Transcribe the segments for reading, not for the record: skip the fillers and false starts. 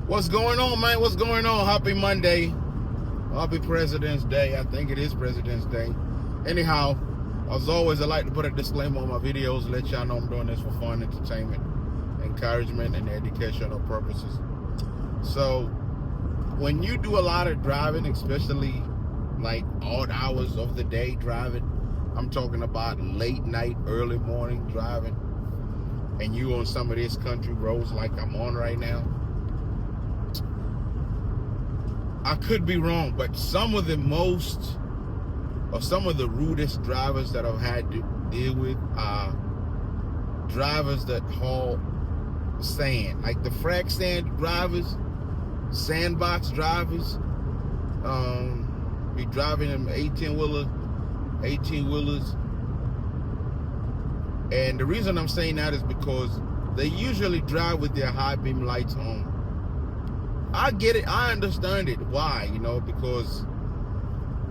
What's going on, man? What's going on? Happy Monday. Happy President's Day. I think it is President's Day. Anyhow, as always, I like to put a disclaimer on my videos, let y'all know I'm doing this for fun, entertainment, encouragement, and educational purposes. So, when you do a lot of driving, especially like odd hours of the day driving, I'm talking about late night, early morning driving, and you on some of these country roads like I'm on right now, I could be wrong, but some of the rudest drivers that I've had to deal with are drivers that haul sand, like the frac sand drivers, sandbox drivers. Be driving them 18-wheelers, and the reason I'm saying that is because they usually drive with their high beam lights on. I get it. I understand it. Why? Because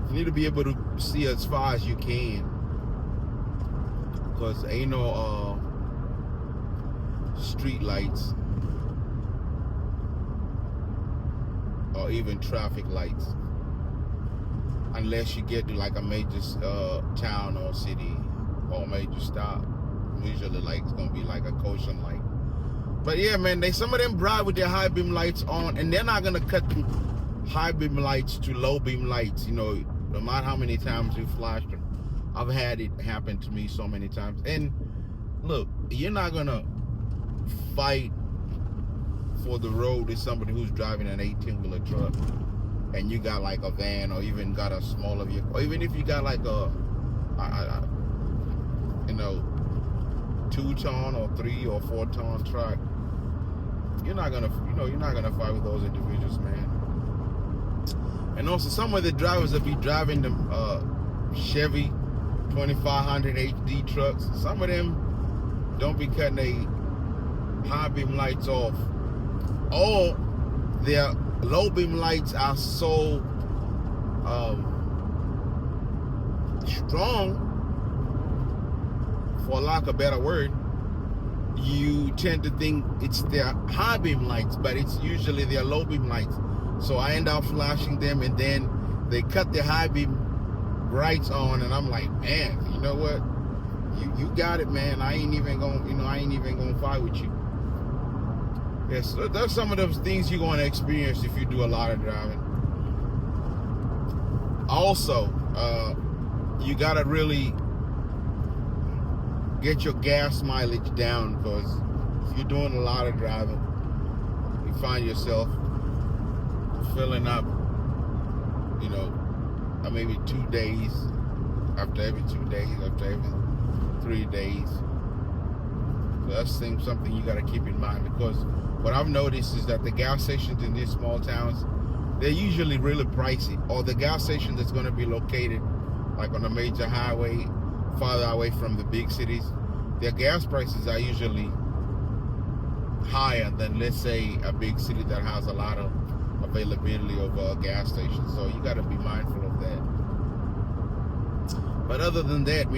you need to be able to see as far as you can. Because ain't no street lights or even traffic lights unless you get to like a major town or city or a major stop. Usually, like it's gonna be like a caution light. But yeah, man, some of them drive with their high beam lights on, and they're not gonna cut the high beam lights to low beam lights. No matter how many times you flash them. I've had it happen to me so many times. And look, you're not gonna fight for the road with somebody who's driving an 18-wheeler truck, and you got like a van or even got a smaller vehicle, or even if you got like a 2-ton or 3 or 4-ton truck. You're not gonna fight with those individuals, man. And also, some of the drivers that be driving them Chevy 2500 HD trucks, some of them don't be cutting their high beam lights off, or their low beam lights are so strong, for lack of a better word, you tend to think it's their high beam lights, but it's usually their low beam lights. So I end up flashing them, and then they cut their high beam brights on, and I'm like, man, you know what? You got it, man. I ain't even gonna fight with you. Yes, so that's some of those things you're gonna experience if you do a lot of driving. Also, you gotta really get your gas mileage down, because if you're doing a lot of driving, you find yourself filling up, maybe 2 days, after every 2 days, after every 3 days. So that's something you got to keep in mind, because what I've noticed is that the gas stations in these small towns, they're usually really pricey, or the gas station that's going to be located like on a major highway farther away from the big cities, their gas prices are usually higher than, let's say, a big city that has a lot of availability of gas stations. So you got to be mindful of that. But other than that,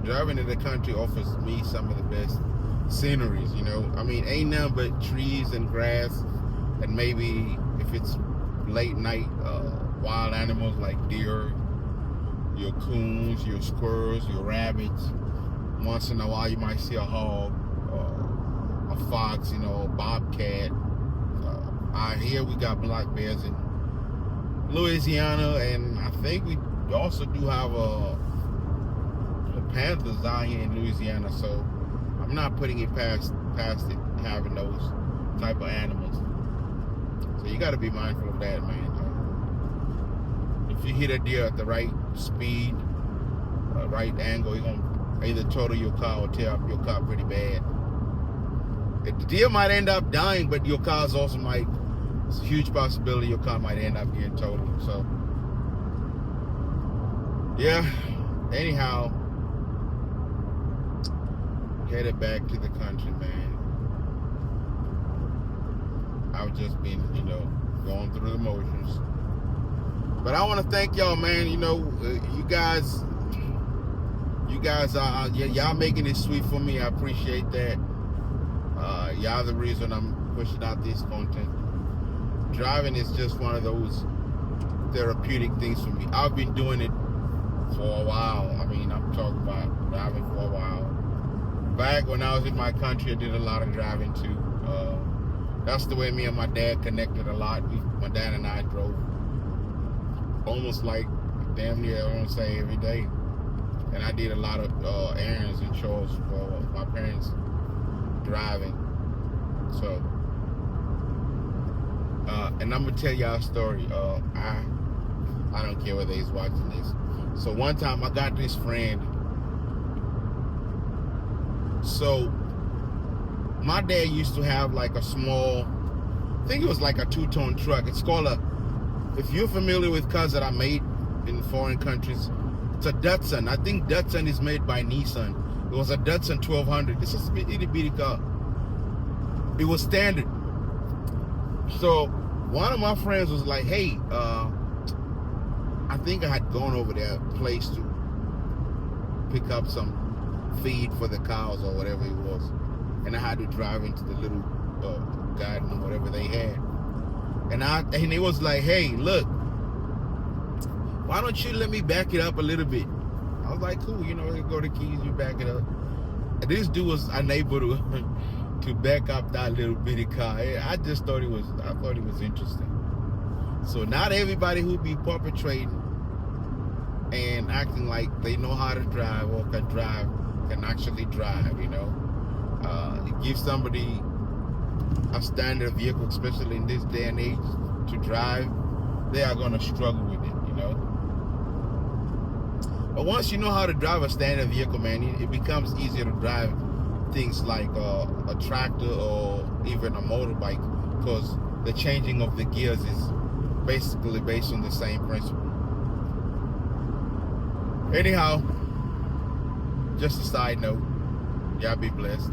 driving in the country offers me some of the best sceneries. Ain't nothing but trees and grass, and maybe if it's late night, wild animals like deer, your coons, your squirrels, your rabbits. Once in a while you might see a hog, a fox, a bobcat. Here we got black bears in Louisiana, and I think we also do have panthers out here in Louisiana. So I'm not putting it past it having those type of animals. So you got to be mindful of that, man. If you hit a deer at the right speed, right angle, you're gonna either total your car or tear up your car pretty bad. The deer might end up dying, but your car's also it's a huge possibility your car might end up getting totaled. So yeah, anyhow, headed back to the country, man. I've just been, going through the motions. But I want to thank y'all, man. You guys are y'all making it sweet for me. I appreciate that. Y'all the reason I'm pushing out this content. driving is just one of those therapeutic things for me. I've been doing it for a while. I mean, I'm talking about driving for a while. Back when I was in my country, I did a lot of driving too. That's the way me and my dad connected a lot. My dad and I drove almost like damn near, I want to say, every day. And I did a lot of errands and chores for my parents driving. So, and I'm gonna tell y'all a story. I don't care whether he's watching this. So one time I got this friend. So my dad used to have like a small, I think it was like a 2-ton truck. It's called if you're familiar with cars that are made in foreign countries, it's a Datsun. I think Datsun is made by Nissan. It was a Datsun 1200. It's a itty bitty car. It was standard. So one of my friends was like, hey, I think I had gone over their place to pick up some feed for the cows or whatever it was. And I had to drive into the little garden or whatever they had. And it was like, hey, look, why don't you let me back it up a little bit? I was like, cool, you go to keys, you back it up. And this dude was unable to back up that little bitty car. I thought it was interesting. So not everybody who be perpetrating and acting like they know how to drive or can actually drive, It gives somebody a standard vehicle, especially in this day and age, to drive. They are going to struggle with it, But once you know how to drive a standard vehicle, man, it becomes easier to drive things like a tractor or even a motorbike, because the changing of the gears is basically based on the same principle. Anyhow, just a side note. Y'all be blessed.